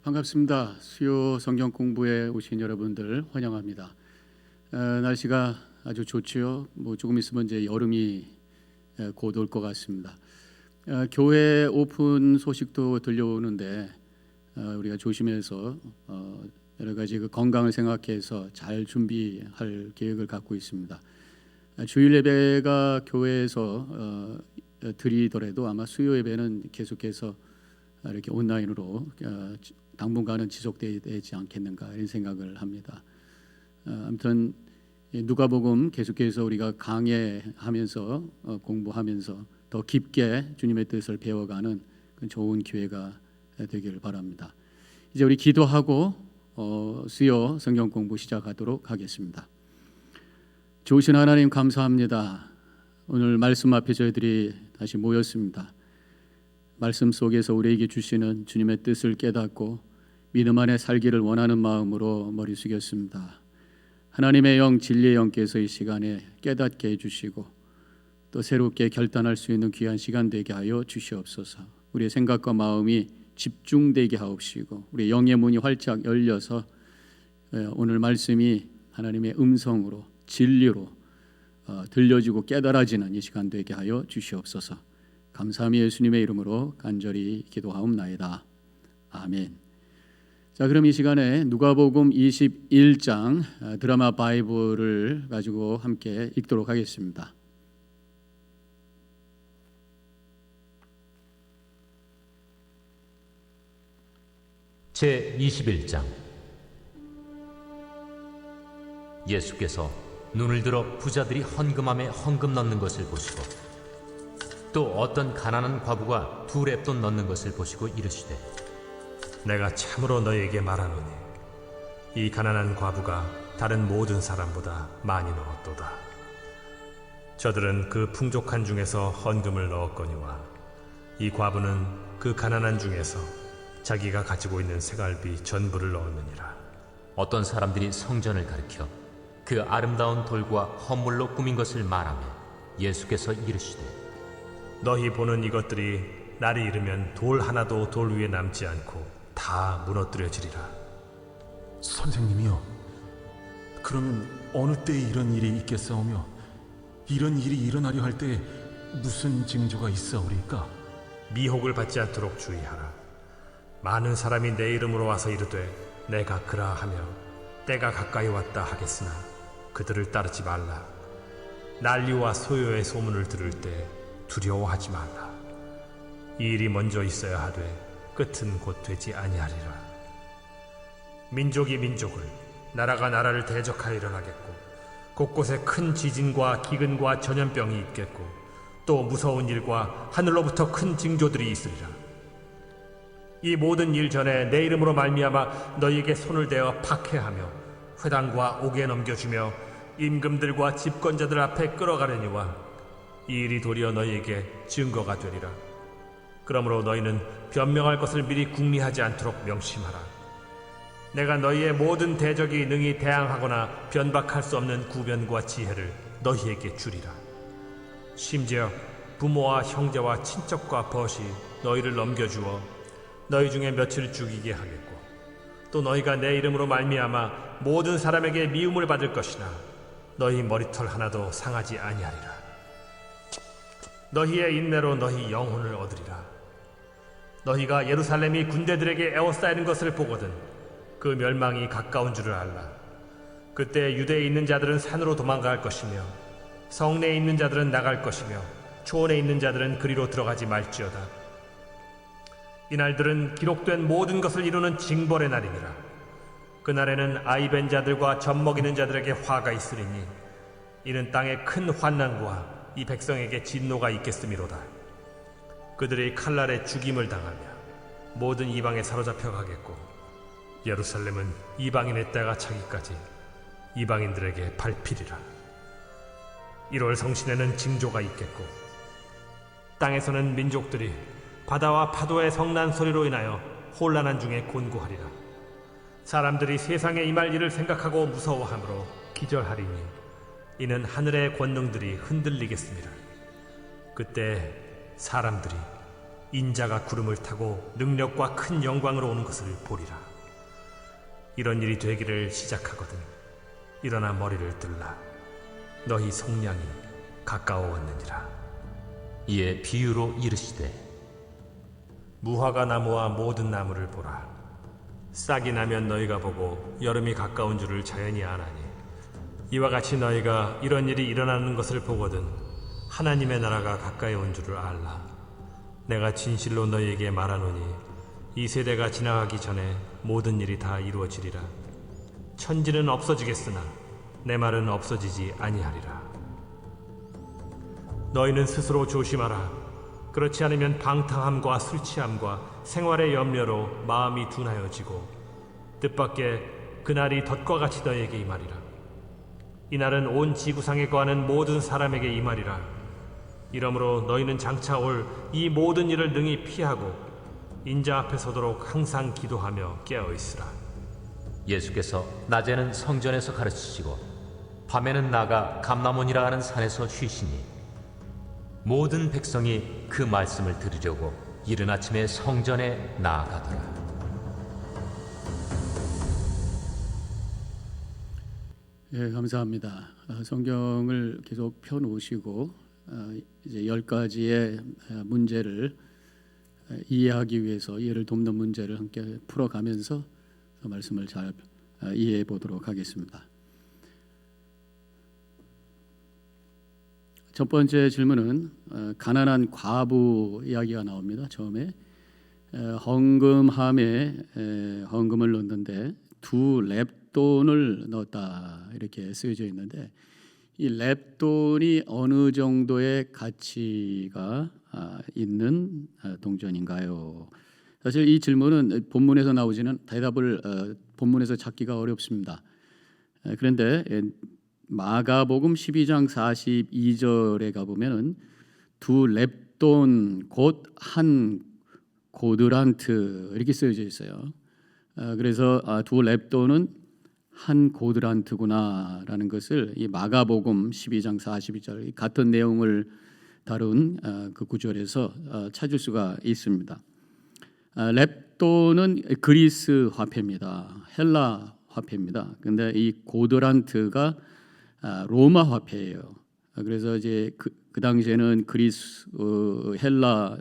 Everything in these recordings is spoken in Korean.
반갑습니다. 수요 성경 공부에 오신 여러분들 환영합니다. 날씨가 아주 좋지요. 조금 있으면 이제 여름이 곧 올 것 같습니다. 교회 오픈 소식도 들려오는데 우리가 조심해서 여러 가지 건강을 생각해서 잘 준비할 계획을 갖고 있습니다. 주일 예배가 교회에서 드리더라도 아마 수요 예배는 계속해서 이렇게 온라인으로 당분간은 지속되지 않겠는가 이런 생각을 합니다. 아무튼 누가복음 계속해서 우리가 강해하면서 공부하면서 더 깊게 주님의 뜻을 배워가는 좋은 기회가 되기를 바랍니다. 이제 우리 기도하고 수요 성경 공부 시작하도록 하겠습니다. 좋으신 하나님 감사합니다. 오늘 말씀 앞에 저희들이 다시 모였습니다. 말씀 속에서 우리에게 주시는 주님의 뜻을 깨닫고 믿음 안에 살기를 원하는 마음으로 머리 숙였습니다. 하나님의 영, 진리의 영께서 이 시간에 깨닫게 해주시고 또 새롭게 결단할 수 있는 귀한 시간 되게 하여 주시옵소서. 우리의 생각과 마음이 집중되게 하옵시고 우리의 영의 문이 활짝 열려서 오늘 말씀이 하나님의 음성으로 진리로 들려지고 깨달아지는 이 시간 되게 하여 주시옵소서. 감사함이 예수님의 이름으로 간절히 기도하옵나이다. 아멘. 자, 그럼 이 시간에 누가복음 21장 드라마 바이블을 가지고 함께 읽도록 하겠습니다. 제21장. 예수께서 눈을 들어 부자들이 헌금함에 헌금 넣는 것을 보시고 또 어떤 가난한 과부가 2렙돈 넣는 것을 보시고 이르시되 내가 참으로 너희에게 말하노니 이 가난한 과부가 다른 모든 사람보다 많이 넣었도다. 저들은 그 풍족한 중에서 헌금을 넣었거니와 이 과부는 그 가난한 중에서 자기가 가지고 있는 새갈비 전부를 넣었느니라. 어떤 사람들이 성전을 가리켜 그 아름다운 돌과 헌물로 꾸민 것을 말하며 예수께서 이르시되 너희 보는 이것들이 날이 이르면 돌 하나도 돌 위에 남지 않고 다 무너뜨려지리라. 선생님이요, 그러면 어느 때에 이런 일이 있겠사오며 이런 일이 일어나려 할 때에 무슨 징조가 있사오리까? 미혹을 받지 않도록 주의하라. 많은 사람이 내 이름으로 와서 이르되 내가 그라하며 때가 가까이 왔다 하겠으나 그들을 따르지 말라. 난리와 소요의 소문을 들을 때 두려워하지 말라. 이 일이 먼저 있어야 하되 끝은 곧 되지 아니하리라. 민족이 민족을, 나라가 나라를 대적하여 일어나겠고 곳곳에 큰 지진과 기근과 전염병이 있겠고 또 무서운 일과 하늘로부터 큰 징조들이 있으리라. 이 모든 일 전에 내 이름으로 말미암아 너희에게 손을 대어 박해하며 회당과 옥에 넘겨주며 임금들과 집권자들 앞에 끌어가려니와 이 일이 도리어 너희에게 증거가 되리라. 그러므로 너희는 변명할 것을 미리 궁리하지 않도록 명심하라. 내가 너희의 모든 대적이 능히 대항하거나 변박할 수 없는 구변과 지혜를 너희에게 주리라. 심지어 부모와 형제와 친척과 벗이 너희를 넘겨주어 너희 중에 며칠 죽이게 하겠고 또 너희가 내 이름으로 말미암아 모든 사람에게 미움을 받을 것이나 너희 머리털 하나도 상하지 아니하리라. 너희의 인내로 너희 영혼을 얻으리라. 너희가 예루살렘이 군대들에게 에워싸이는 것을 보거든 그 멸망이 가까운 줄을 알라. 그때 유대에 있는 자들은 산으로 도망갈 것이며 성내에 있는 자들은 나갈 것이며 초원에 있는 자들은 그리로 들어가지 말지어다. 이날들은 기록된 모든 것을 이루는 징벌의 날이니라. 그날에는 아이벤 자들과 젖먹이는 자들에게 화가 있으리니 이는 땅에 큰 환난과 이 백성에게 진노가 있겠음이로다. 그들이 칼날에 죽임을 당하며 모든 이방에 사로잡혀 가겠고 예루살렘은 이방인의 때가 차기까지 이방인들에게 밟히리라. 1월 성신에는 징조가 있겠고 땅에서는 민족들이 바다와 파도의 성난 소리로 인하여 혼란한 중에 곤고하리라. 사람들이 세상에 임할 일을 생각하고 무서워하므로 기절하리니 이는 하늘의 권능들이 흔들리겠습니다. 그때 사람들이 인자가 구름을 타고 능력과 큰 영광으로 오는 것을 보리라. 이런 일이 되기를 시작하거든 일어나 머리를 들라. 너희 속량이 가까워왔느니라. 이에 비유로 이르시되 무화과 나무와 모든 나무를 보라. 싹이 나면 너희가 보고 여름이 가까운 줄을 자연히 아나니 이와 같이 너희가 이런 일이 일어나는 것을 보거든 하나님의 나라가 가까이 온 줄을 알라. 내가 진실로 너희에게 말하노니 이 세대가 지나가기 전에 모든 일이 다 이루어지리라. 천지는 없어지겠으나 내 말은 없어지지 아니하리라. 너희는 스스로 조심하라. 그렇지 않으면 방탕함과 술 취함과 생활의 염려로 마음이 둔하여지고 뜻밖의 그날이 덫과 같이 너희에게 임하리라. 이날은 온 지구상에 거하는 모든 사람에게 임하리라. 이러므로 너희는 장차 올 이 모든 일을 능히 피하고 인자 앞에 서도록 항상 기도하며 깨어있으라. 예수께서 낮에는 성전에서 가르치시고 밤에는 나가 감람원이라 하는 산에서 쉬시니 모든 백성이 그 말씀을 들으려고 이른 아침에 성전에 나아가더라. 예, 감사합니다. 성경을 계속 펴놓으시고 이제 10가지의 문제를 이해하기 위해서 이해를 돕는 문제를 함께 풀어가면서 말씀을 잘 이해해 보도록 하겠습니다. 첫 번째 질문은 가난한 과부 이야기가 나옵니다. 처음에 헌금함에 헌금을 넣는데 2렙돈을 넣었다 이렇게 쓰여져 있는데 이 렙돈이 어느 정도의 가치가 있는 동전인가요? 사실 이 질문은 본문에서 나오지는 대답을 본문에서 찾기가 어렵습니다. 그런데 마가복음 12장 42절에 가보면은 2렙돈 곧 한 고드란트 이렇게 쓰여져 있어요. 그래서 2렙돈은 한 고드란트구나라는 것을 이 마가복음 12장 42절 같은 내용을 다룬 그 구절에서 찾을 수가 있습니다. 렙돈은 그리스 화폐입니다. 헬라 화폐입니다. 근데 이 고드란트가 로마 화폐예요. 그래서 이제 그 당시에는 그리스, 헬라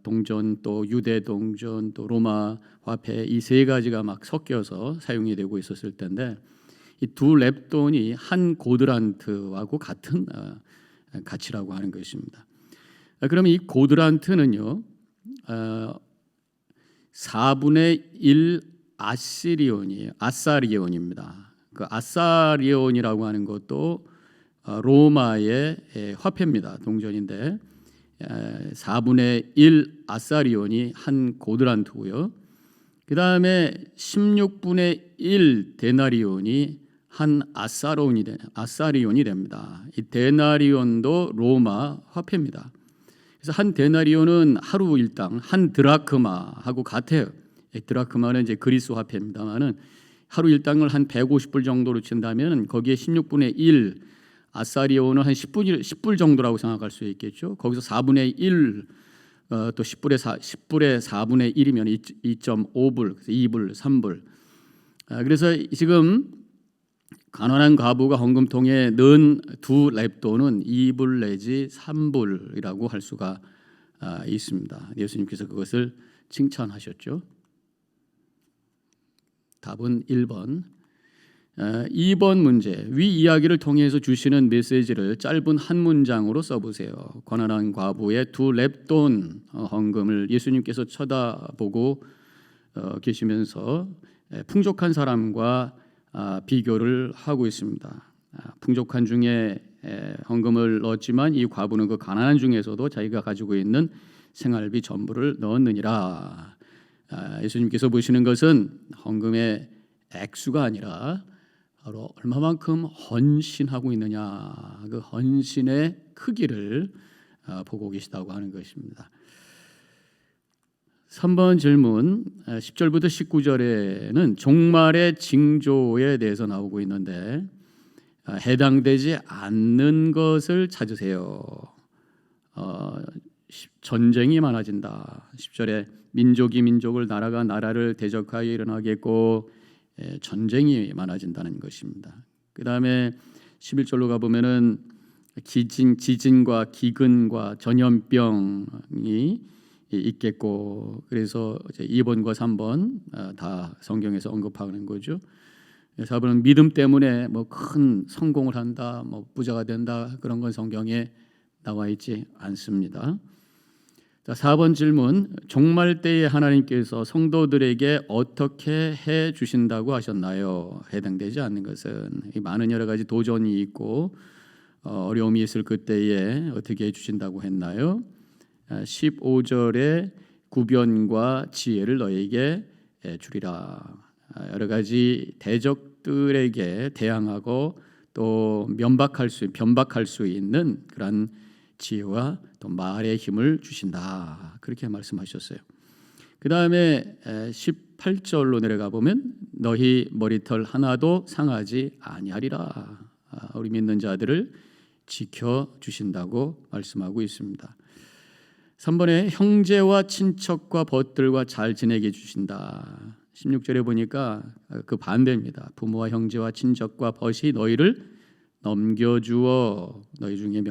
동전, 또 유대 동전, 또 로마 화폐 이 세 가지가 막 섞여서 사용이 되고 있었을 텐데 이 2렙돈이 한 고드란트하고 같은 가치라고 하는 것입니다. 그러면 이 고드란트는요 4분의 1 아시리온이에요. 아사리온입니다. 그 아사리온이라고 하는 것도 로마의 화폐입니다. 동전인데 4분의 1 아사리온이 한 고드란트고요. 그 다음에 16분의 1 데나리온이 한 아사리온이 됩니다. 이 데나리온도 로마 화폐입니다. 그래서 한 데나리온은 하루 일당 한 드라크마하고 같아요. 드라크마는 이제 그리스 화폐입니다만은 하루 일당을 한 150불 정도로 친다면 거기에 16분의 1 아사리온은 한 10불 정도라고 생각할 수 있겠죠. 거기서 4분의 1 또 10불의 4분의 1이면 2.5불, 그래서 2불, 3불. 그래서 지금 가난한 과부가 헌금통에 넣은 2렙돈은 2불 내지 3불이라고 할 수가 있습니다. 예수님께서 그것을 칭찬하셨죠. 답은 1번. 2번 문제, 위 이야기를 통해서 주시는 메시지를 짧은 한 문장으로 써보세요. 가난한 과부의 2렙돈 헌금을 예수님께서 쳐다보고 계시면서 풍족한 사람과 비교를 하고 있습니다. 풍족한 중에 헌금을 넣었지만 이 과부는 그 가난한 중에서도 자기가 가지고 있는 생활비 전부를 넣었느니라. 예수님께서 보시는 것은 헌금의 액수가 아니라 바로 얼마만큼 헌신하고 있느냐, 그 헌신의 크기를 보고 계시다고 하는 것입니다. 3번 질문 10절부터 19절에는 종말의 징조에 대해서 나오고 있는데 해당되지 않는 것을 찾으세요. 전쟁이 많아진다. 10절에 민족이 민족을 나라가 나라를 대적하여 일어나겠고 전쟁이 많아진다는 것입니다. 그 다음에 11절로 가보면은 지진과 기근과 전염병이 있겠고 그래서 2번과 3번 다 성경에서 언급하는 거죠. 4번은 믿음 때문에 뭐 큰 성공을 한다, 뭐 부자가 된다 그런 건 성경에 나와 있지 않습니다. 자, 4번 질문. 종말 때에 하나님께서 성도들에게 어떻게 해 주신다고 하셨나요? 해당되지 않는 것은 많은 여러 가지 도전이 있고 어려움이 있을 그때에 어떻게 해 주신다고 했나요? 15절에 구변과 지혜를 너에게 주리라. 여러 가지 대적들에게 대항하고 또 변박할 수 있는 그런 지혜와 또 말의 힘을 주신다. 그렇게 말씀하셨어요. 그 다음에 18절로 내려가 보면 너희 머리털 하나도 상하지 아니하리라. 우리 믿는 자들을 지켜주신다고 말씀하고 있습니다. 3번에 형제와 친척과 벗들과 잘 지내게 주신다. 16절에 보니까 그 반대입니다. 부모와 형제와 친척과 벗이 너희를 넘겨주어 너희 중에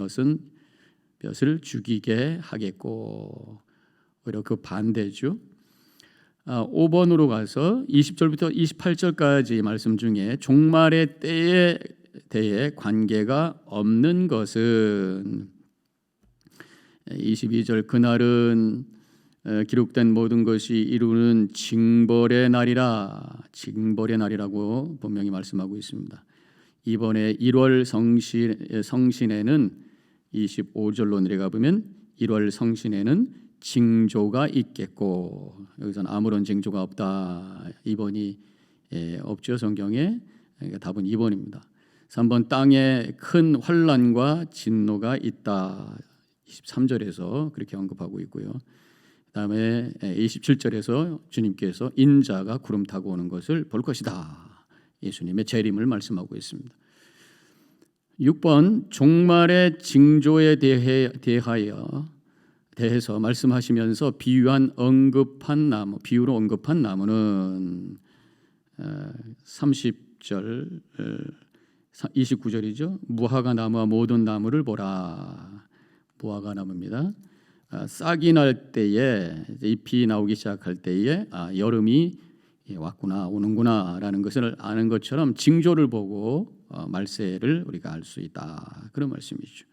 몇을 죽이게 하겠고 오히려 그 반대죠. 5번으로 가서 20절부터 28절까지 말씀 중에 종말의 때에 대해 관계가 없는 것은 22절 그날은 기록된 모든 것이 이루는 징벌의 날이라고 분명히 말씀하고 있습니다. 이번에 1월 성신에는 25절로 내려가 보면 1월 성신에는 징조가 있겠고 여기서는 아무런 징조가 없다. 2번이 없죠 성경에. 그러니까 답은 2번입니다. 3번 땅에 큰 환난과 진노가 있다. 23절에서 그렇게 언급하고 있고요. 그다음에 27절에서 주님께서 인자가 구름 타고 오는 것을 볼 것이다. 예수님의 재림을 말씀하고 있습니다. 6번 종말의 징조에 대해서 말씀하시면서 비유로 언급한 나무는 30절 29절이죠. 무화과 나무와 모든 나무를 보라. 무화과 나무입니다. 싹이 날 때에 잎이 나오기 시작할 때에 여름이 왔구나 오는구나라는 것을 아는 것처럼 징조를 보고 말세를 우리가 알 수 있다. 그런 말씀이죠.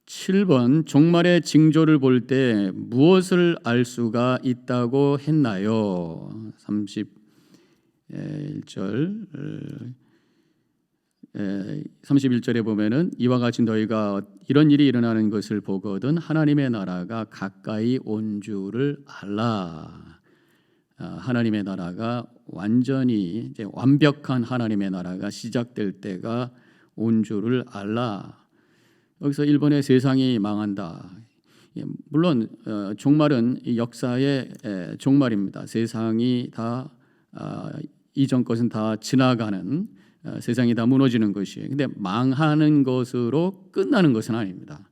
7번 종말의 징조를 볼 때 무엇을 알 수가 있다고 했나요? 31절에 보면은 이와 같이 너희가 이런 일이 일어나는 것을 보거든 하나님의 나라가 가까이 온 줄을 알라. 하나님의 나라가 완전히 이제 완벽한 하나님의 나라가 시작될 때가 온 줄을 알라. 여기서 일본의 세상이 망한다. 물론 종말은 역사의 종말입니다. 세상이 다 이전 것은 다 지나가는 세상이 다 무너지는 것이에요. 근데 망하는 것으로 끝나는 것은 아닙니다.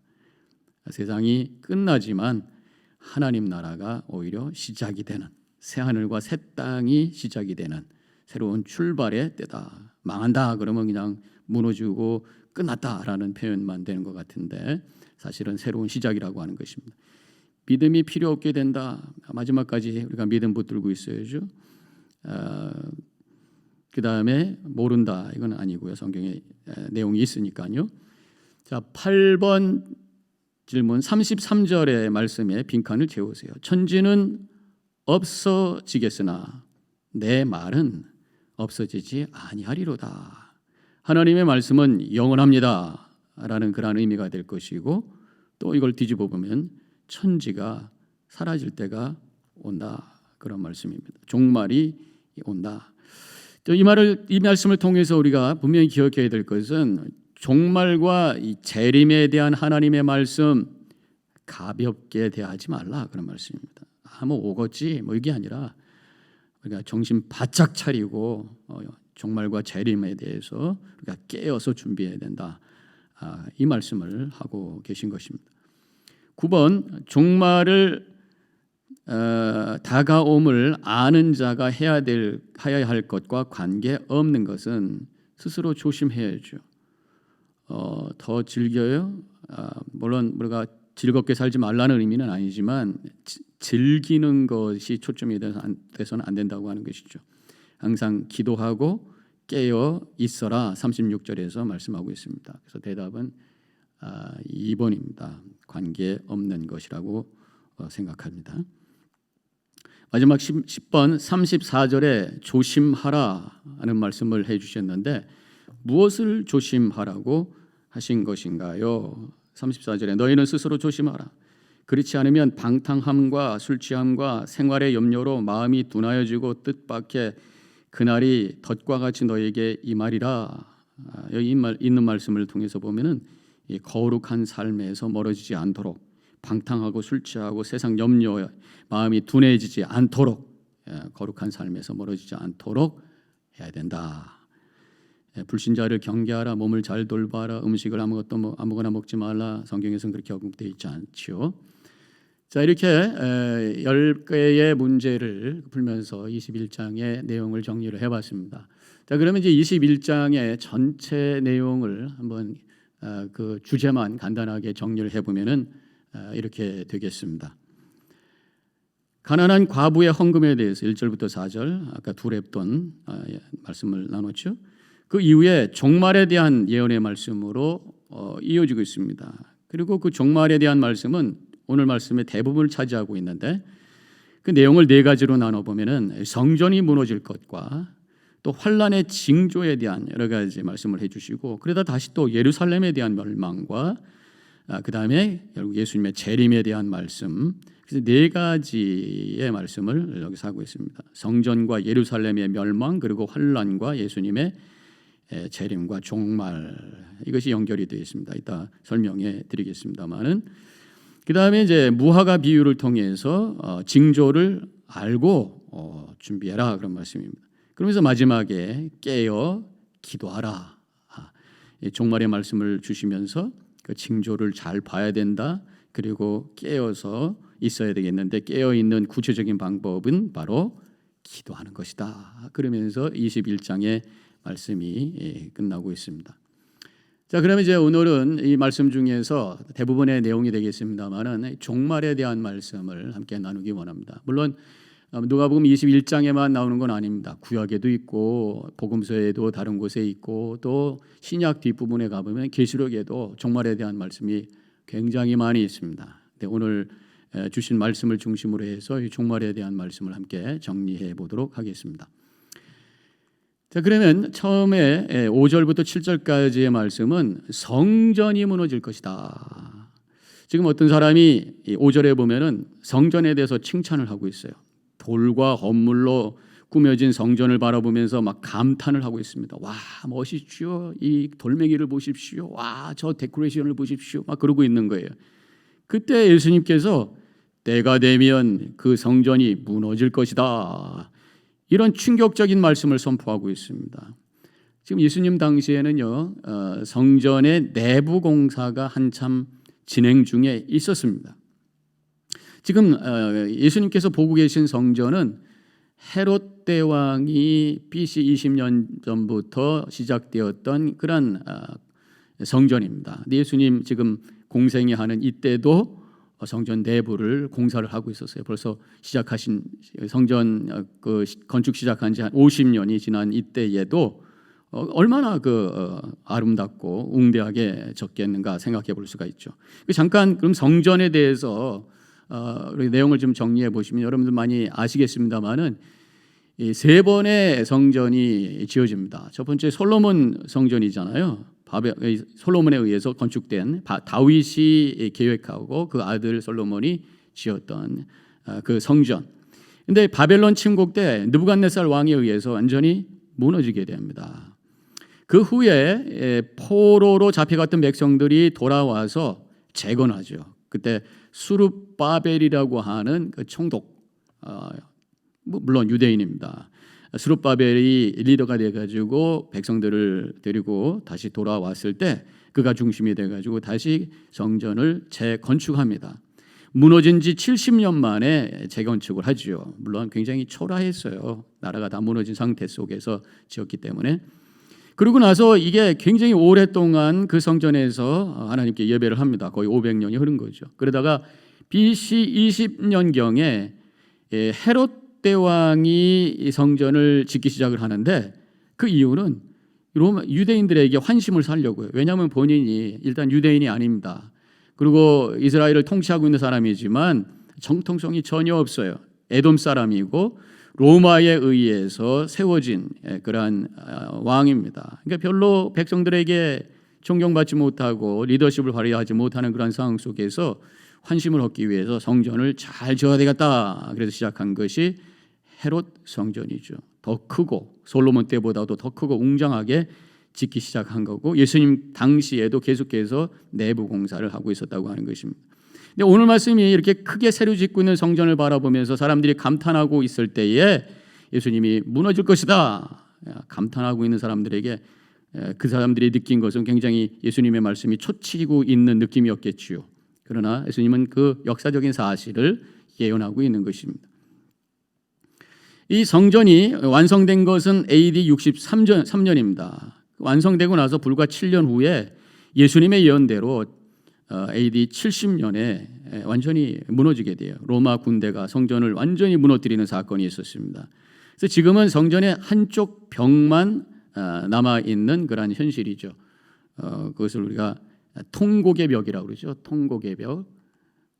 세상이 끝나지만 하나님 나라가 오히려 시작이 되는 새 하늘과 새 땅이 시작이 되는 새로운 출발의 때다. 망한다 그러면 그냥 무너지고 끝났다라는 표현만 되는 것 같은데 사실은 새로운 시작이라고 하는 것입니다. 믿음이 필요 없게 된다. 마지막까지 우리가 믿음 붙들고 있어야죠. 그 다음에 모른다. 이건 아니고요. 성경에 내용이 있으니까요. 자, 8번 질문 33절의 말씀에 빈칸을 채우세요. 천지는 없어지겠으나 내 말은 없어지지 아니하리로다. 하나님의 말씀은 영원합니다. 라는 그런 의미가 될 것이고 또 이걸 뒤집어 보면 천지가 사라질 때가 온다. 그런 말씀입니다. 종말이 온다. 이 말씀을 통해서 우리가 분명히 기억해야 될 것은 종말과 이 재림에 대한 하나님의 말씀 가볍게 대하지 말라 그런 말씀입니다. 뭐 오겠지 뭐 이게 아니라 우리가 정신 바짝 차리고 종말과 재림에 대해서 우리가 깨어서 준비해야 된다. 이 말씀을 하고 계신 것입니다. 9번 종말을 다가옴을 아는 자가 해야 할 것과 관계 없는 것은 스스로 조심해야죠. 더 즐겨요. 물론 우리가 즐겁게 살지 말라는 의미는 아니지만 즐기는 것이 초점이 돼서는 안 된다고 하는 것이죠. 항상 기도하고 깨어 있어라 36절에서 말씀하고 있습니다. 그래서 대답은 2번입니다. 관계 없는 것이라고 생각합니다. 마지막 10번 34절에 조심하라 하는 말씀을 해주셨는데 무엇을 조심하라고 하신 것인가요? 34절에 너희는 스스로 조심하라. 그렇지 않으면 방탕함과 술 취함과 생활의 염려로 마음이 둔하여지고 뜻밖의 그날이 덫과 같이 너에게 임하리라. 여기 있는 말씀을 통해서 보면은 이 거룩한 삶에서 멀어지지 않도록 방탕하고 술 취하고 세상 염려에 마음이 둔해지지 않도록 거룩한 삶에서 멀어지지 않도록 해야 된다. 불신자를 경계하라. 몸을 잘 돌봐라. 음식을 아무거나 먹지 말라. 성경에서는 그렇게 언급되어 있지 않지요. 자, 이렇게 10개의 문제를 풀면서 21장의 내용을 정리를 해봤습니다. 자, 그러면 이제 21장의 전체 내용을 한번 그 주제만 간단하게 정리를 해보면은 이렇게 되겠습니다. 가난한 과부의 헌금에 대해서 1절부터 4절 아까 두렙돈 말씀을 나눴죠. 그 이후에 종말에 대한 예언의 말씀으로 이어지고 있습니다. 그리고 그 종말에 대한 말씀은 오늘 말씀의 대부분을 차지하고 있는데 그 내용을 네 가지로 나눠보면은 성전이 무너질 것과 또 환란의 징조에 대한 여러 가지 말씀을 해주시고 그러다 다시 또 예루살렘에 대한 멸망과 그 다음에 결국 예수님의 재림에 대한 말씀, 그래서 네 가지의 말씀을 여기서 하고 있습니다. 성전과 예루살렘의 멸망, 그리고 환란과 예수님의 재림과 종말, 이것이 연결이 되어 있습니다. 이따 설명해 드리겠습니다만은 그 다음에 이제 무화과 비유를 통해서 징조를 알고 준비해라 그런 말씀입니다. 그러면서 마지막에 깨어 기도하라. 종말의 말씀을 주시면서 그 징조를 잘 봐야 된다. 그리고 깨어서 있어야 되겠는데 깨어 있는 구체적인 방법은 바로 기도하는 것이다. 그러면서 21장의 말씀이 끝나고 있습니다. 자, 그러면 이제 오늘은 이 말씀 중에서 대부분의 내용이 되겠습니다만은 종말에 대한 말씀을 함께 나누기 원합니다. 물론 누가복음 21장에만 나오는 건 아닙니다. 구약에도 있고 복음서에도 다른 곳에 있고 또 신약 뒷부분에 가보면 계시록에도 종말에 대한 말씀이 굉장히 많이 있습니다. 오늘 주신 말씀을 중심으로 해서 이 종말에 대한 말씀을 함께 정리해 보도록 하겠습니다. 자, 그러면 처음에 5절부터 7절까지의 말씀은 성전이 무너질 것이다. 지금 어떤 사람이 5절에 보면은 성전에 대해서 칭찬을 하고 있어요. 돌과 건물로 꾸며진 성전을 바라보면서 막 감탄을 하고 있습니다. 와, 멋있죠. 이 돌멩이를 보십시오. 와, 저 데코레이션을 보십시오. 막 그러고 있는 거예요. 그때 예수님께서 때가 되면 그 성전이 무너질 것이다. 이런 충격적인 말씀을 선포하고 있습니다. 지금 예수님 당시에는요, 성전의 내부 공사가 한참 진행 중에 있었습니다. 지금 예수님께서 보고 계신 성전은 헤롯 대왕이 BC 20년 전부터 시작되었던 그런 성전입니다. 예수님 지금 공생이 하는 이때도 성전 내부를 공사를 하고 있었어요. 벌써 시작하신 성전 그 건축 시작한 지 한 50년이 지난 이때에도 얼마나 아름답고 웅대하게 적겠는가 생각해 볼 수가 있죠. 잠깐 그럼 성전에 대해서 내용을 좀 정리해 보시면 여러분들 많이 아시겠습니다만은 이 세 번의 성전이 지어집니다. 첫 번째 솔로몬 성전이잖아요. 솔로몬에 의해서 건축된 다윗이 계획하고 그 아들 솔로몬이 지었던 그 성전. 근데 바벨론 침공 때 느부갓네살 왕에 의해서 완전히 무너지게 됩니다. 그 후에 포로로 잡혀갔던 백성들이 돌아와서 재건하죠. 그때 수룹바벨이라고 하는 그 총독, 물론 유대인입니다. 수룹바벨이 리더가 돼가지고 백성들을 데리고 다시 돌아왔을 때 그가 중심이 돼가지고 다시 성전을 재건축합니다. 무너진 지 70년 만에 재건축을 하죠. 물론 굉장히 초라했어요. 나라가 다 무너진 상태 속에서 지었기 때문에. 그러고 나서 이게 굉장히 오랫동안 그 성전에서 하나님께 예배를 합니다. 거의 500년이 흐른 거죠. 그러다가 BC 20년경에 헤롯 대왕이 이 성전을 짓기 시작을 하는데 그 이유는 로마 유대인들에게 환심을 사려고요. 왜냐하면 본인이 일단 유대인이 아닙니다. 그리고 이스라엘을 통치하고 있는 사람이지만 정통성이 전혀 없어요. 에돔 사람이고 로마에 의해서 세워진 그러한 왕입니다. 그러니까 별로 백성들에게 존경받지 못하고 리더십을 발휘하지 못하는 그런 상황 속에서 환심을 얻기 위해서 성전을 잘 지어야 되겠다. 그래서 시작한 것이 헤롯 성전이죠. 더 크고 솔로몬 때보다도 더 크고 웅장하게 짓기 시작한 거고 예수님 당시에도 계속해서 내부 공사를 하고 있었다고 하는 것입니다. 근데 오늘 말씀이 이렇게 크게 새로 짓고 있는 성전을 바라보면서 사람들이 감탄하고 있을 때에 예수님이 무너질 것이다 감탄하고 있는 사람들에게 그 사람들이 느낀 것은 굉장히 예수님의 말씀이 초치고 있는 느낌이었겠지요. 그러나 예수님은 그 역사적인 사실을 예언하고 있는 것입니다. 이 성전이 완성된 것은 AD 63년입니다. 완성되고 나서 불과 7년 후에 예수님의 예언대로 AD 70년에 완전히 무너지게 돼요. 로마 군대가 성전을 완전히 무너뜨리는 사건이 있었습니다. 그래서 지금은 성전의 한쪽 벽만 남아 있는 그러한 현실이죠. 그것을 우리가 통곡의 벽이라고 그러죠. 통곡의 벽.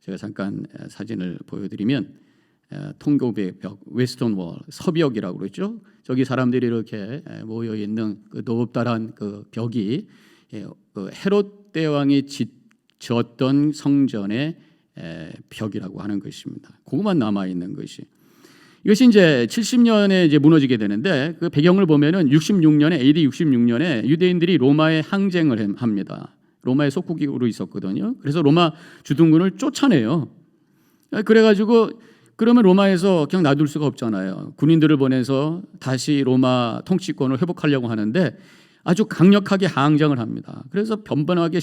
제가 잠깐 사진을 보여드리면 통곡의 벽, 웨스턴 월, 서벽이라고 그러죠. 저기 사람들이 이렇게 모여 있는 그 높다란 그 벽이 그 헤롯 대왕이 지었던 성전의 벽이라고 하는 것입니다. 그것만 남아 있는 것이. 이것이 이제 70년에 이제 무너지게 되는데 그 배경을 보면은 66년에 AD 66년에 유대인들이 로마에 항쟁을 합니다. 로마의 속국으로 있었거든요. 그래서 로마 주둔군을 쫓아내요. 그래가지고 그러면 로마에서 그냥 놔둘 수가 없잖아요. 군인들을 보내서 다시 로마 통치권을 회복하려고 하는데 아주 강력하게 항쟁을 합니다. 그래서 번번이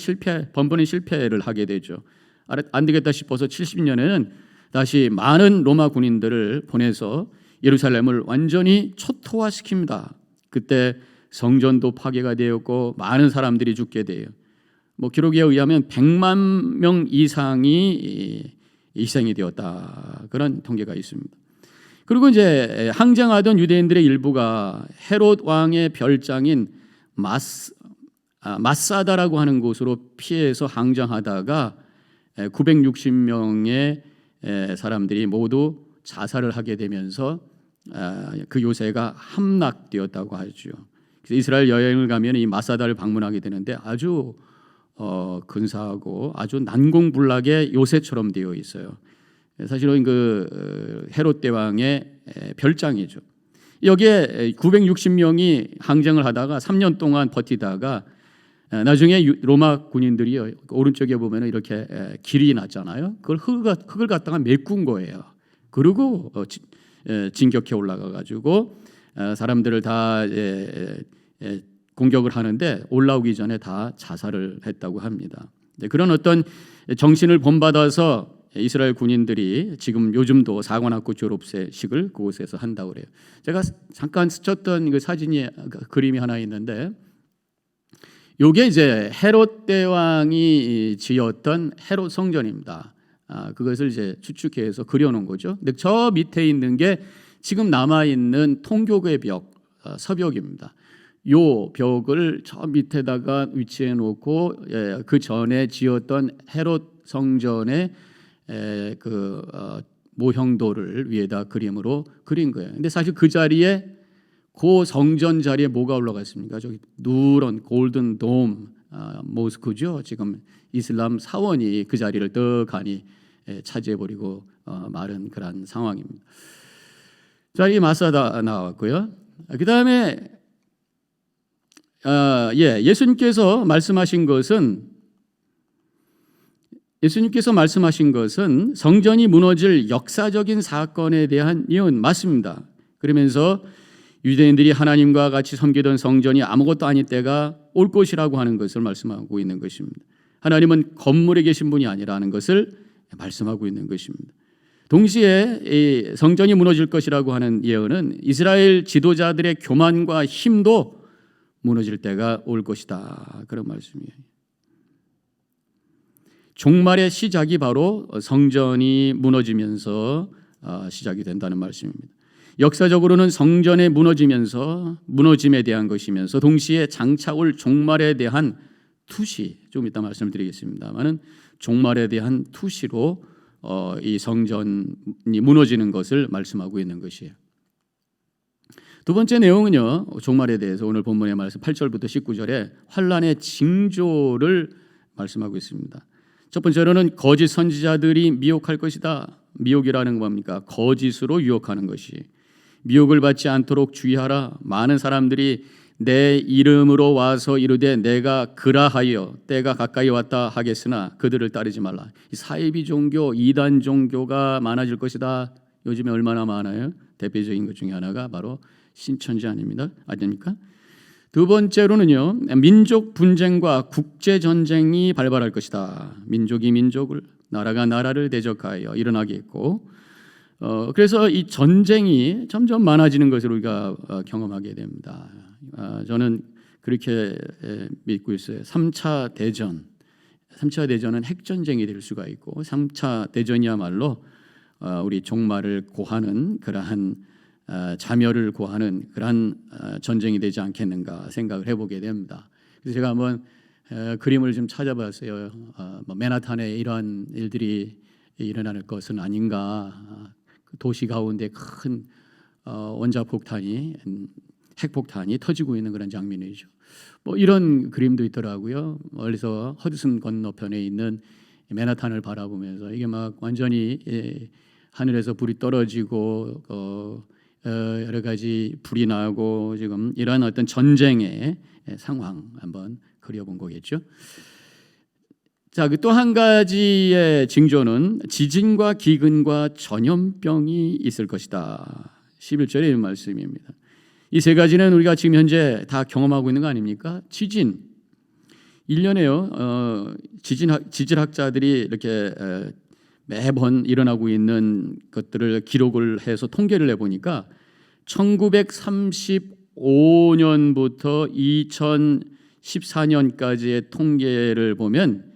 실패를 하게 되죠. 안 되겠다 싶어서 70년에는 다시 많은 로마 군인들을 보내서 예루살렘을 완전히 초토화시킵니다. 그때 성전도 파괴가 되었고 많은 사람들이 죽게 돼요. 기록에 의하면 100만 명 이상이 희생이 되었다. 그런 통계가 있습니다. 그리고 이제 항쟁하던 유대인들의 일부가 헤롯 왕의 별장인 마사다라고 하는 곳으로 피해서 항쟁하다가 960명의 사람들이 모두 자살을 하게 되면서 그 요새가 함락되었다고 하죠. 그래서 이스라엘 여행을 가면 이 마사다를 방문하게 되는데 아주 근사하고 아주 난공불락의 요새처럼 되어 있어요. 사실은 그 헤롯 대왕의 별장이죠. 여기에 960명이 항쟁을 하다가 3년 동안 버티다가 나중에 로마 군인들이 오른쪽에 보면 이렇게 길이 났잖아요. 그걸 흙을 갖다가 메꾼 거예요. 그리고 진격해 올라가 가지고 사람들을 다 공격을 하는데 올라오기 전에 다 자살을 했다고 합니다. 그런 어떤 정신을 본받아서 이스라엘 군인들이 지금 요즘도 사관학교 졸업식을 그곳에서 한다고 그래요. 제가 잠깐 스쳤던 그 사진이 그림이 하나 있는데 이게 이제 헤롯 대왕이 지었던 헤롯 성전입니다. 그것을 이제 추측해서 그려놓은 거죠. 근데 저 밑에 있는 게 지금 남아 있는 통곡의 벽, 서벽입니다. 요 벽을 저 밑에다가 위치해 놓고 그 전에 지었던 헤롯 성전의 모형도를 위에다 그림으로 그린 거예요. 근데 사실 그 자리에 그 성전 자리에 뭐가 올라가 있습니까? 저기 누런 골든 돔 모스크죠. 지금 이슬람 사원이 그 자리를 떡하니 차지해버리고 마른 그런 상황입니다. 자, 이 마사다 나왔고요. 그 다음에 예수님께서 말씀하신 것은 성전이 무너질 역사적인 사건에 대한 예언 맞습니다. 그러면서 유대인들이 하나님과 같이 섬기던 성전이 아무것도 아닐 때가 올 것이라고 하는 것을 말씀하고 있는 것입니다. 하나님은 건물에 계신 분이 아니라는 것을 말씀하고 있는 것입니다. 동시에 이 성전이 무너질 것이라고 하는 예언은 이스라엘 지도자들의 교만과 힘도 무너질 때가 올 것이다, 그런 말씀이에요. 종말의 시작이 바로 성전이 무너지면서 시작이 된다는 말씀입니다. 역사적으로는 성전에 무너짐에 대한 것이면서 동시에 장차 올 종말에 대한 투시, 좀 이따 말씀을 드리겠습니다만은 종말에 대한 투시로 이 성전이 무너지는 것을 말씀하고 있는 것이에요. 두 번째 내용은요, 종말에 대해서 오늘 본문의 말씀 8절부터 19절에 환란의 징조를 말씀하고 있습니다. 첫 번째로는 거짓 선지자들이 미혹할 것이다. 미혹이라는 건 뭡니까? 거짓으로 유혹하는 것이. 미혹을 받지 않도록 주의하라. 많은 사람들이 내 이름으로 와서 이르되 내가 그라하여 때가 가까이 왔다 하겠으나 그들을 따르지 말라. 이 사이비 종교, 이단 종교가 많아질 것이다. 요즘에 얼마나 많아요? 대표적인 것 중에 하나가 바로 신천지 아닙니까? 두 번째로는요, 민족 분쟁과 국제 전쟁이 발발할 것이다. 민족이 민족을, 나라가 나라를 대적하여 일어나겠고, 그래서 이 전쟁이 점점 많아지는 것을 우리가 경험하게 됩니다. 저는 그렇게 믿고 있어요. 3차 대전은 핵전쟁이 될 수가 있고 3차 대전이야말로 우리 종말을 고하는 그러한 자멸을 고하는 그러한 전쟁이 되지 않겠는가 생각을 해보게 됩니다. 그래서 제가 한번 그림을 좀 찾아봤어요. 맨하탄에 이러한 일들이 일어날 것은 아닌가. 도시 가운데 큰 원자폭탄이 핵폭탄이 터지고 있는 그런 장면이죠. 뭐 이런 그림도 있더라고요. 멀리서 허드슨 건너편에 있는 맨하탄을 바라보면서 이게 막 완전히 하늘에서 불이 떨어지고 여러 가지 불이 나고 지금 이러한 어떤 전쟁의 상황 한번 그려본 거겠죠. 자, 또 한 가지의 징조는 지진과 기근과 전염병이 있을 것이다. 11절에 이런 말씀입니다. 이 세 가지는 우리가 지금 현재 다 경험하고 있는 거 아닙니까? 지진. 1년에요. 지질학자들이 이렇게 매번 일어나고 있는 것들을 기록을 해서 통계를 내보니까 1935년부터 2014년까지의 통계를 보면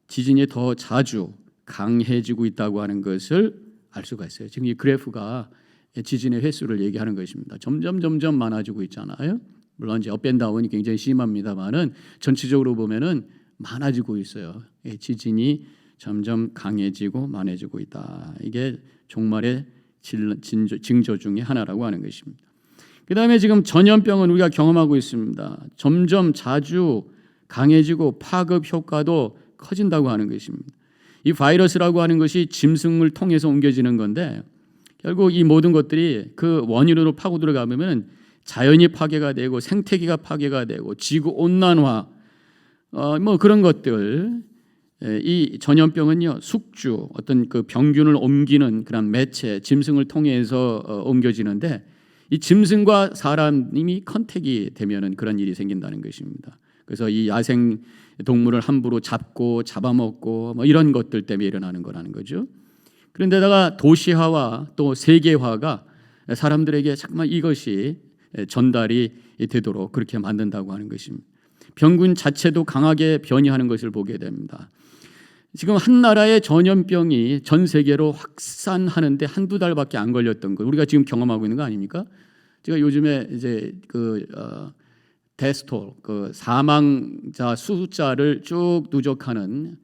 지진이 더 자주 강해지고 있다고 하는 것을 알 수가 있어요. 지금 이 그래프가 지진의 횟수를 얘기하는 것입니다. 점점 많아지고 있잖아요. 물론 이제 업앤다운이 굉장히 심합니다만은 전체적으로 보면은 많아지고 있어요. 지진이 점점 강해지고 많아지고 있다. 이게 종말의 징조 중에 하나라고 하는 것입니다. 그 다음에 지금 전염병은 우리가 경험하고 있습니다. 점점 자주 강해지고 파급 효과도 커진다고 하는 것입니다. 이 바이러스라고 하는 것이 짐승을 통해서 옮겨지는 건데 결국 이 모든 것들이 그 원인으로 파고 들어가면 자연이 파괴가 되고 생태계가 파괴가 되고 지구 온난화 뭐 그런 것들. 이 전염병은요, 숙주 어떤 그 병균을 옮기는 그런 매체 짐승을 통해서 옮겨지는데 이 짐승과 사람이 컨택이 되면은 그런 일이 생긴다는 것입니다. 그래서 이 야생 동물을 함부로 잡고 잡아먹고 뭐 이런 것들 때문에 일어나는 거라는 거죠. 그런데다가 도시화와 또 세계화가 사람들에게 정말 이것이 전달이 되도록 그렇게 만든다고 하는 것입니다. 병균 자체도 강하게 변이하는 것을 보게 됩니다. 지금 한 나라의 전염병이 전 세계로 확산하는데 한두 달밖에 안 걸렸던 거 우리가 지금 경험하고 있는 거 아닙니까? 제가 요즘에 이제 데스톨 그 사망자 숫자를 쭉 누적하는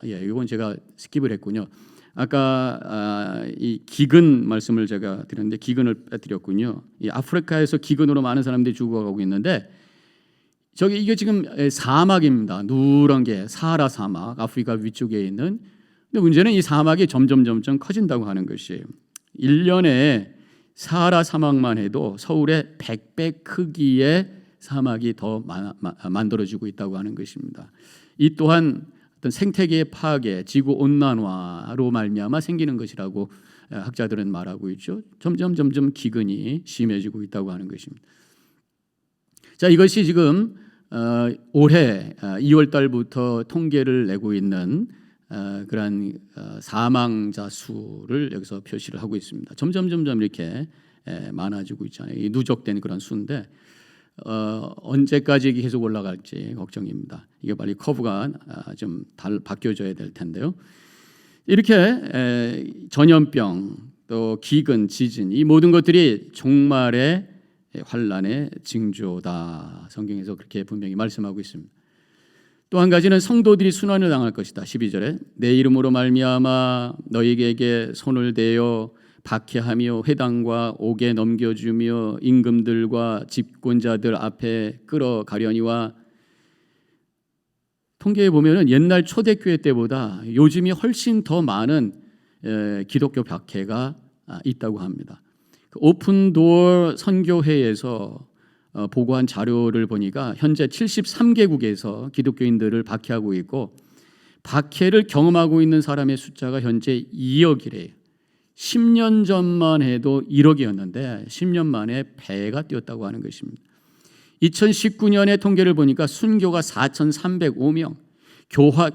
이건 제가 스킵을 했군요. 아까 이 기근 말씀을 제가 드렸는데 기근을 빼드렸군요. 이 아프리카에서 기근으로 많은 사람들이 죽어가고 있는데 이게 지금 사막입니다. 누런 게 사하라 사막, 아프리카 위쪽에 있는. 근데 문제는 이 사막이 점점 커진다고 하는 것이에요. 1년에 사하라 사막만 해도 서울의 100배 크기의 사막이 더 만들어지고 있다고 하는 것입니다. 이 또한 어떤 생태계의 파괴, 지구 온난화로 말미암아 생기는 것이라고 학자들은 말하고 있죠. 점점 기근이 심해지고 있다고 하는 것입니다. 자, 이것이 지금 올해 2월 달부터 통계를 내고 있는 그러한 사망자 수를 여기서 표시를 하고 있습니다. 점점 이렇게 많아지고 있잖아요. 이 누적된 그런 수인데 언제까지 이게 계속 올라갈지 걱정입니다. 이게 빨리 커브가 좀 바뀌어져야 될 텐데요. 이렇게 전염병, 또 기근, 지진, 이 모든 것들이 종말의 환란의 징조다. 성경에서 그렇게 분명히 말씀하고 있습니다. 또 한 가지는 성도들이 순환을 당할 것이다. 12절에 내 이름으로 말미암아 너희에게 손을 대어 박해하며 회당과 옥에 넘겨주며 임금들과 집권자들 앞에 끌어가려니와. 통계에 보면은 옛날 초대교회 때보다 요즘이 훨씬 더 많은 기독교 박해가 있다고 합니다. 오픈도어 선교회에서 보고한 자료를 보니까 현재 73개국에서 기독교인들을 박해하고 있고 박해를 경험하고 있는 사람의 숫자가 현재 2억이래요. 10년 전만 해도 1억이었는데 10년 만에 배가 뛰었다고 하는 것입니다. 2019년의 통계를 보니까 순교가 4,305명,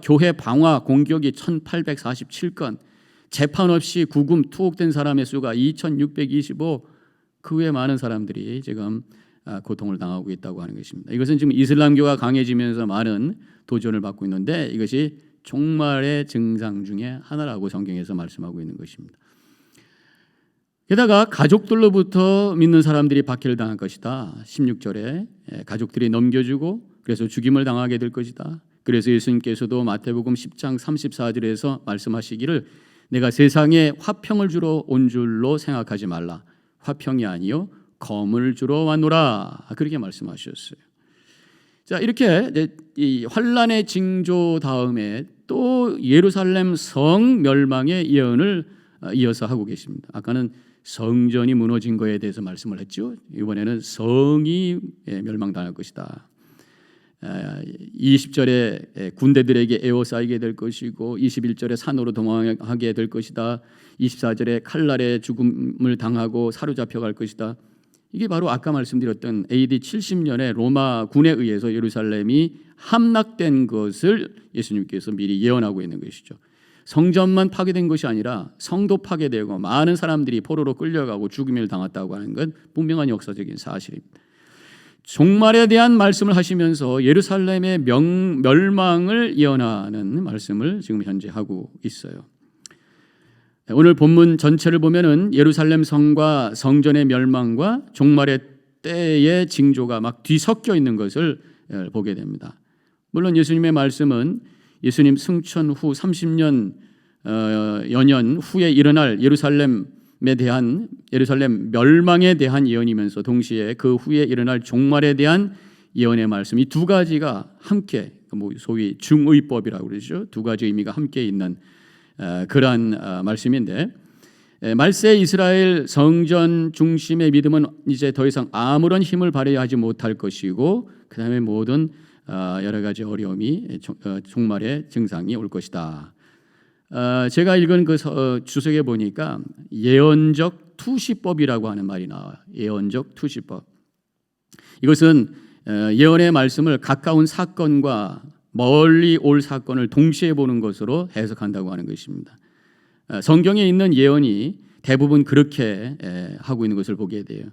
교회 방화 공격이 1,847건, 재판 없이 구금 투옥된 사람의 수가 2,625, 그 외 많은 사람들이 지금 고통을 당하고 있다고 하는 것입니다. 이것은 지금 이슬람교가 강해지면서 많은 도전을 받고 있는데 이것이 종말의 증상 중에 하나라고 성경에서 말씀하고 있는 것입니다. 게다가 가족들로부터 믿는 사람들이 박해를 당할 것이다. 16절에 가족들이 넘겨주고 그래서 죽임을 당하게 될 것이다. 그래서 예수님께서도 마태복음 10장 34절에서 말씀하시기를 내가 세상에 화평을 주러 온 줄로 생각하지 말라. 화평이 아니요 검을 주러 왔노라. 그렇게 말씀하셨어요. 자, 이렇게 이 환란의 징조 다음에 또 예루살렘 성 멸망의 예언을 이어서 하고 계십니다. 아까는 성전이 무너진 거에 대해서 말씀을 했죠. 이번에는 성이 멸망당할 것이다. 20절에 군대들에게 에워싸이게 될 것이고 21절에 산으로 도망하게 될 것이다. 24절에 칼날에 죽음을 당하고 사로잡혀갈 것이다. 이게 바로 아까 말씀드렸던 AD 70년에 로마 군에 의해서 예루살렘이 함락된 것을 예수님께서 미리 예언하고 있는 것이죠. 성전만 파괴된 것이 아니라 성도 파괴되고 많은 사람들이 포로로 끌려가고 죽임을 당했다고 하는 건 분명한 역사적인 사실입니다. 종말에 대한 말씀을 하시면서 예루살렘의 멸망을 예언하는 말씀을 지금 현재 하고 있어요. 오늘 본문 전체를 보면은 예루살렘 성과 성전의 멸망과 종말의 때의 징조가 막 뒤섞여 있는 것을 보게 됩니다. 물론 예수님의 말씀은 예수님 승천 후 30년 여년 후에 일어날 예루살렘에 대한 예루살렘 멸망에 대한 예언이면서 동시에 그 후에 일어날 종말에 대한 예언의 말씀, 이 두 가지가 함께 소위 중의법이라고 그러죠. 두 가지 의미가 함께 있는 그러한 말씀인데, 말세 이스라엘 성전 중심의 믿음은 이제 더 이상 아무런 힘을 발휘하지 못할 것이고 그 다음에 모든 여러 가지 어려움이 종말의 증상이 올 것이다. 제가 읽은 그 주석에 보니까 예언적 투시법이라고 하는 말이 나와요. 예언적 투시법. 이것은 예언의 말씀을 가까운 사건과 멀리 올 사건을 동시에 보는 것으로 해석한다고 하는 것입니다. 성경에 있는 예언이 대부분 그렇게 하고 있는 것을 보게 돼요.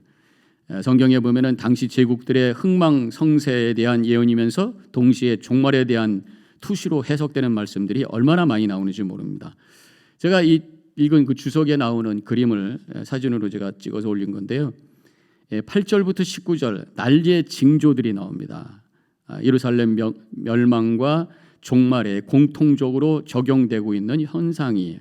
성경에 보면은 당시 제국들의 흥망성쇠에 대한 예언이면서 동시에 종말에 대한 투시로 해석되는 말씀들이 얼마나 많이 나오는지 모릅니다. 제가 읽은 그 주석에 나오는 그림을 사진으로 제가 찍어서 올린 건데요. 8절부터 19절 난리의 징조들이 나옵니다. 예루살렘 멸망과 종말에 공통적으로 적용되고 있는 현상이에요.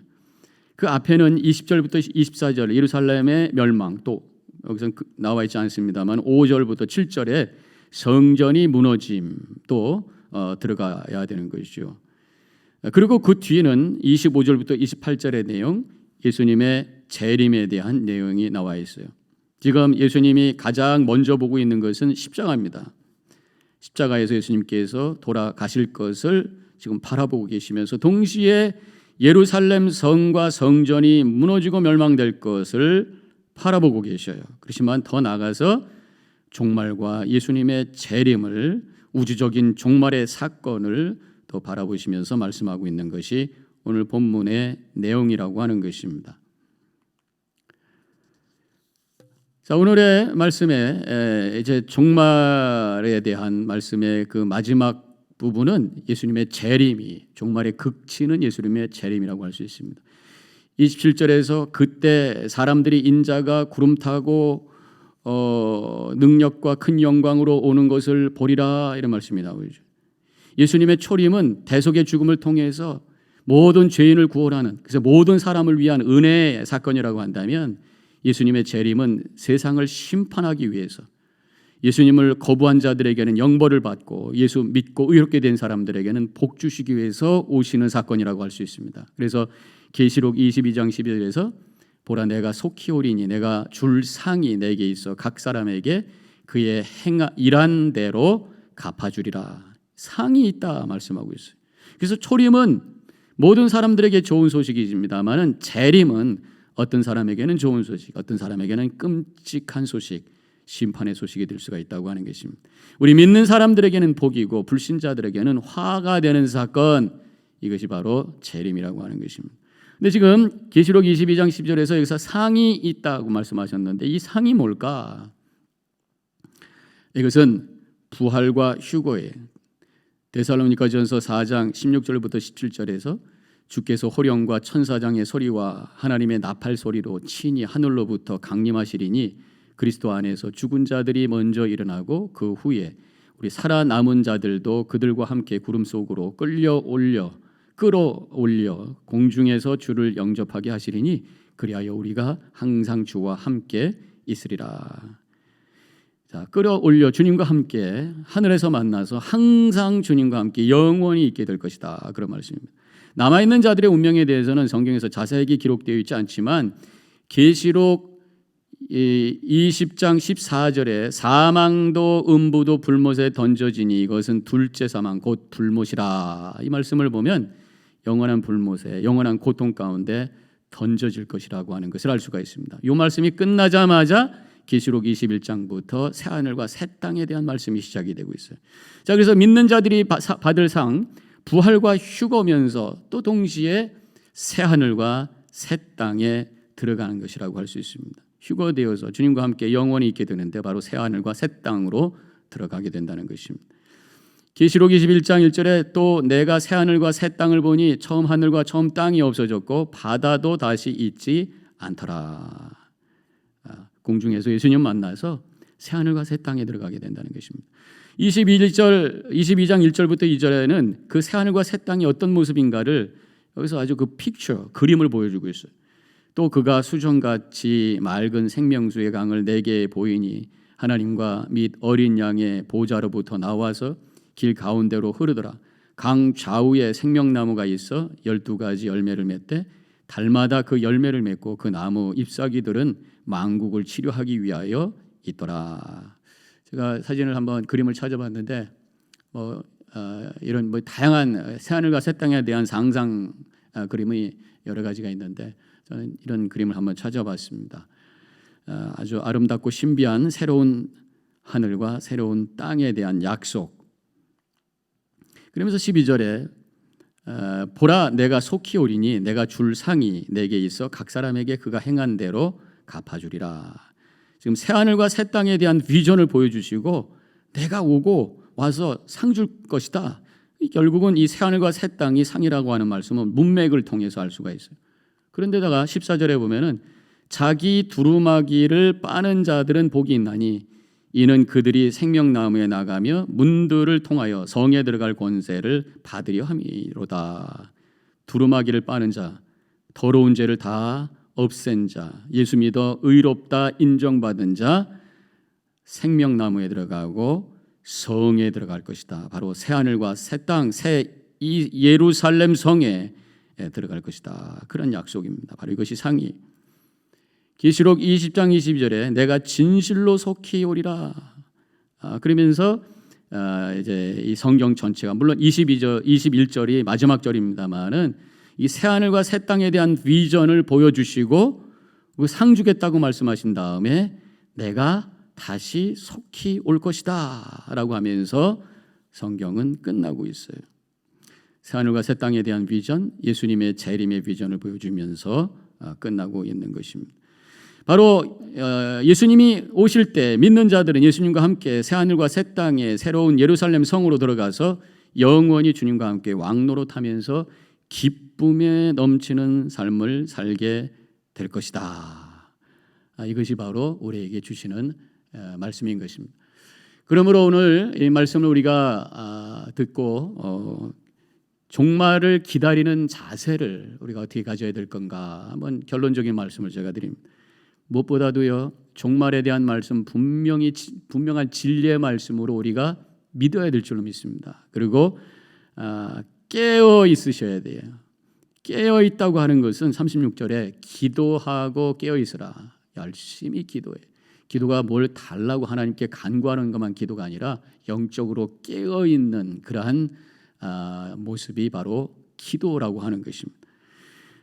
그 앞에는 20절부터 24절 예루살렘의 멸망, 또 여기서 나와 있지 않습니다만 5절부터 7절에 성전이 무너짐 또 들어가야 되는 것이죠. 그리고 그 뒤에는 25절부터 28절의 내용, 예수님의 재림에 대한 내용이 나와 있어요. 지금 예수님이 가장 먼저 보고 있는 것은 십자가입니다. 십자가에서 예수님께서 돌아가실 것을 지금 바라보고 계시면서 동시에 예루살렘 성과 성전이 무너지고 멸망될 것을 바라보고 계셔요. 그렇지만 더 나아가서 종말과 예수님의 재림을, 우주적인 종말의 사건을 더 바라보시면서 말씀하고 있는 것이 오늘 본문의 내용이라고 하는 것입니다. 자, 오늘의 말씀에 이제 종말에 대한 말씀의 그 마지막 부분은 예수님의 재림이, 종말의 극치는 예수님의 재림이라고 할 수 있습니다. 27절에서 그때 사람들이 인자가 구름 타고 능력과 큰 영광으로 오는 것을 보리라, 이런 말씀이 나오죠. 예수님의 초림은 대속의 죽음을 통해서 모든 죄인을 구원하는, 그래서 모든 사람을 위한 은혜의 사건이라고 한다면, 예수님의 재림은 세상을 심판하기 위해서 예수님을 거부한 자들에게는 영벌을 받고 예수 믿고 의롭게 된 사람들에게는 복 주시기 위해서 오시는 사건이라고 할 수 있습니다. 그래서 계시록 22장 12절에서 보라 내가 속히 오리니 내가 줄 상이 내게 있어 각 사람에게 그의 일한 대로 갚아주리라. 상이 있다 말씀하고 있어요. 그래서 초림은 모든 사람들에게 좋은 소식입니다만은 재림은 어떤 사람에게는 좋은 소식, 어떤 사람에게는 끔찍한 소식, 심판의 소식이 될 수가 있다고 하는 것입니다. 우리 믿는 사람들에게는 복이고 불신자들에게는 화가 되는 사건, 이것이 바로 재림이라고 하는 것입니다. 근데 지금 계시록 22장 10절에서 여기서 상이 있다고 말씀하셨는데 이 상이 뭘까? 이것은 부활과 휴거예요. 데살로니가전서 4장 16절부터 17절에서 주께서 호령과 천사장의 소리와 하나님의 나팔 소리로 친히 하늘로부터 강림하시리니 그리스도 안에서 죽은 자들이 먼저 일어나고 그 후에 우리 살아남은 자들도 그들과 함께 구름 속으로 끌어올려 공중에서 주를 영접하게 하시리니 그리하여 우리가 항상 주와 함께 있으리라. 자, 끌어올려 주님과 함께 하늘에서 만나서 항상 주님과 함께 영원히 있게 될 것이다, 그런 말씀입니다. 남아있는 자들의 운명에 대해서는 성경에서 자세하게 기록되어 있지 않지만 계시록 20장 14절에 사망도 음부도 불못에 던져지니 이것은 둘째 사망 곧 불못이라, 이 말씀을 보면 영원한 불못에 영원한 고통 가운데 던져질 것이라고 하는 것을 알 수가 있습니다. 이 말씀이 끝나자마자 계시록 21장부터 새 하늘과 새 땅에 대한 말씀이 시작이 되고 있어요. 자, 그래서 믿는 자들이 받을 상 부활과 휴거면서 또 동시에 새 하늘과 새 땅에 들어가는 것이라고 할 수 있습니다. 휴거되어서 주님과 함께 영원히 있게 되는데 바로 새 하늘과 새 땅으로 들어가게 된다는 것입니다. 계시록 21장 1절에 또 내가 새 하늘과 새 땅을 보니 처음 하늘과 처음 땅이 없어졌고 바다도 다시 있지 않더라. 공중에서 예수님 만나서 새 하늘과 새 땅에 들어가게 된다는 것입니다. 22장 1절부터 2절에는 그 새 하늘과 새 땅이 어떤 모습인가를 여기서 아주 그 픽처, 그림을 보여주고 있어요. 또 그가 수정같이 맑은 생명수의 강을 내게 보이니 하나님과 및 어린 양의 보좌로부터 나와서 길 가운데로 흐르더라. 강 좌우에 생명나무가 있어 12가지 열매를 맺되 달마다 그 열매를 맺고 그 나무 잎사귀들은 만국을 치료하기 위하여 있더라. 제가 사진을 한번 그림을 찾아봤는데 이런 다양한 새하늘과 새 땅에 대한 상상 그림이 여러 가지가 있는데 저는 이런 그림을 한번 찾아봤습니다. 아주 아름답고 신비한 새로운 하늘과 새로운 땅에 대한 약속. 그러면서 12절에 보라 내가 속히 오리니 내가 줄 상이 내게 있어 각 사람에게 그가 행한 대로 갚아주리라. 지금 새 하늘과 새 땅에 대한 비전을 보여주시고 내가 오고 와서 상 줄 것이다. 결국은 이 새 하늘과 새 땅이 상이라고 하는 말씀은 문맥을 통해서 알 수가 있어요. 그런데다가 14절에 보면은 자기 두루마기를 빠는 자들은 복이 있나니 이는 그들이 생명나무에 나가며 문들을 통하여 성에 들어갈 권세를 받으려 함이로다. 두루마기를 빠는 자, 더러운 죄를 다 없앤 자, 예수 믿어 의롭다 인정받은 자, 생명나무에 들어가고 성에 들어갈 것이다. 바로 새 하늘과 새 땅, 새 예루살렘 성에 들어갈 것이다. 그런 약속입니다. 바로 이것이 상이. 계시록 20장 22절에 내가 진실로 속히 오리라. 그러면서 이제 이 성경 전체가 물론 21절이 마지막 절입니다만은 이 새 하늘과 새 땅에 대한 비전을 보여주시고 상 주겠다고 말씀하신 다음에 내가 다시 속히 올 것이다 라고 하면서 성경은 끝나고 있어요. 새하늘과 새 땅에 대한 비전, 예수님의 재림의 비전을 보여주면서 끝나고 있는 것입니다. 바로 예수님이 오실 때 믿는 자들은 예수님과 함께 새하늘과 새 땅에 새로운 예루살렘 성으로 들어가서 영원히 주님과 함께 왕노릇하면서 기쁨에 넘치는 삶을 살게 될 것이다. 이것이 바로 우리에게 주시는 말씀인 것입니다. 그러므로 오늘 이 말씀을 우리가 듣고 종말을 기다리는 자세를 우리가 어떻게 가져야 될 건가 한번 결론적인 말씀을 제가 드립니다. 무엇보다도요, 종말에 대한 말씀 분명한 진리의 말씀으로 우리가 믿어야 될 줄로 믿습니다. 그리고 깨어 있으셔야 돼요. 깨어 있다고 하는 것은 36절에 기도하고 깨어 있으라. 열심히 기도해. 기도가 뭘 달라고 하나님께 간구하는 것만 기도가 아니라 영적으로 깨어 있는 그러한 모습이 바로 기도라고 하는 것입니다.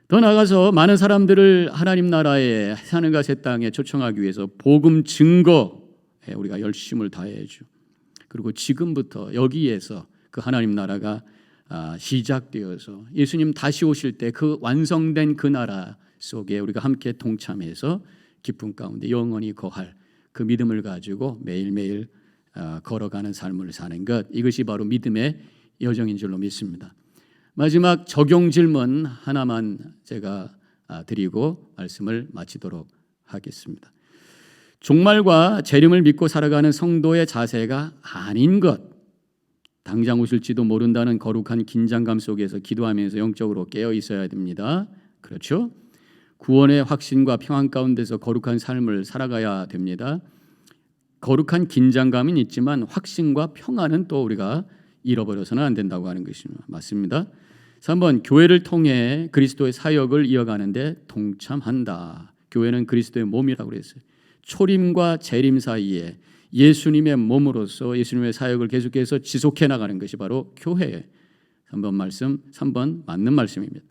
더 나아가서 많은 사람들을 하나님 나라의 하늘과 새 땅에 초청하기 위해서 복음 증거에 우리가 열심을 다해야죠. 그리고 지금부터 여기에서 그 하나님 나라가 시작되어서 예수님 다시 오실 때 그 완성된 그 나라 속에 우리가 함께 동참해서 기쁨 가운데 영원히 거할 그 믿음을 가지고 매일매일 걸어가는 삶을 사는 것, 이것이 바로 믿음의 여정인 줄로 믿습니다. 마지막 적용 질문 하나만 제가 드리고 말씀을 마치도록 하겠습니다. 종말과 재림을 믿고 살아가는 성도의 자세가 아닌 것, 당장 오실지도 모른다는 거룩한 긴장감 속에서 기도하면서 영적으로 깨어 있어야 됩니다. 그렇죠? 구원의 확신과 평안 가운데서 거룩한 삶을 살아가야 됩니다. 거룩한 긴장감은 있지만 확신과 평안은 또 우리가 잃어버려서는 안 된다고 하는 것입니다. 맞습니다. 3번, 교회를 통해 그리스도의 사역을 이어가는데 동참한다. 교회는 그리스도의 몸이라고 그랬어요. 초림과 재림 사이에 예수님의 몸으로서 예수님의 사역을 계속해서 지속해 나가는 것이 바로 교회예요. 3번 말씀, 3번 맞는 말씀입니다.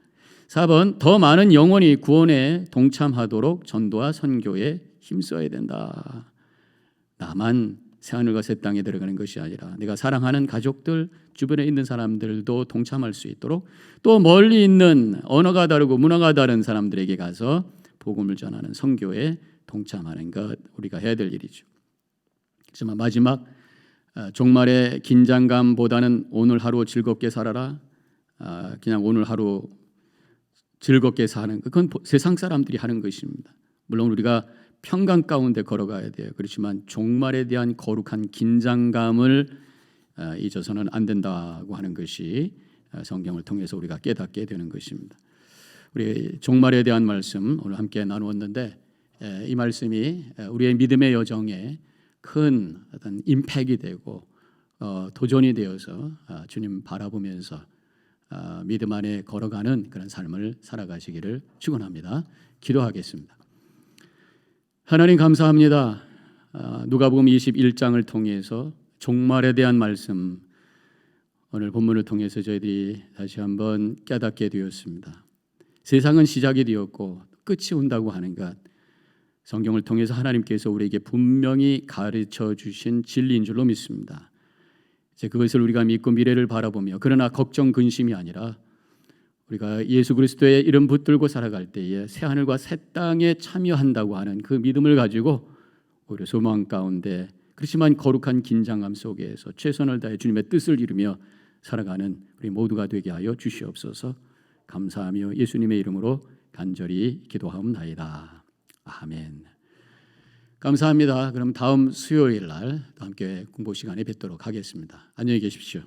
4번, 더 많은 영혼이 구원에 동참하도록 전도와 선교에 힘써야 된다. 나만 새하늘과 새 땅에 들어가는 것이 아니라 내가 사랑하는 가족들, 주변에 있는 사람들도 동참할 수 있도록, 또 멀리 있는 언어가 다르고 문화가 다른 사람들에게 가서 복음을 전하는 선교에 동참하는 것, 우리가 해야 될 일이죠. 하지만 마지막 종말의 긴장감보다는 오늘 하루 즐겁게 살아라. 그냥 오늘 하루 즐겁게 사는 것, 그건 세상 사람들이 하는 것입니다. 물론 우리가 평강 가운데 걸어가야 돼요. 그렇지만 종말에 대한 거룩한 긴장감을 잊어서는 안 된다고 하는 것이 성경을 통해서 우리가 깨닫게 되는 것입니다. 우리 종말에 대한 말씀 오늘 함께 나누었는데, 이 말씀이 우리의 믿음의 여정에 큰 어떤 임팩이 되고 도전이 되어서 주님 바라보면서 믿음 안에 걸어가는 그런 삶을 살아가시기를 축원합니다. 기도하겠습니다. 하나님 감사합니다. 누가복음 21장을 통해서 종말에 대한 말씀, 오늘 본문을 통해서 저희들이 다시 한번 깨닫게 되었습니다. 세상은 시작이 되었고 끝이 온다고 하는 것, 성경을 통해서 하나님께서 우리에게 분명히 가르쳐 주신 진리인 줄로 믿습니다. 이제 그것을 우리가 믿고 미래를 바라보며, 그러나 걱정 근심이 아니라 우리가 예수 그리스도의 이름 붙들고 살아갈 때에 새하늘과 새 땅에 참여한다고 하는 그 믿음을 가지고 오히려 소망 가운데, 그렇지만 거룩한 긴장감 속에서 최선을 다해 주님의 뜻을 이루며 살아가는 우리 모두가 되게 하여 주시옵소서. 감사하며 예수님의 이름으로 간절히 기도하옵나이다. 아멘. 감사합니다. 그럼 다음 수요일 날 함께 공부 시간에 뵙도록 하겠습니다. 안녕히 계십시오.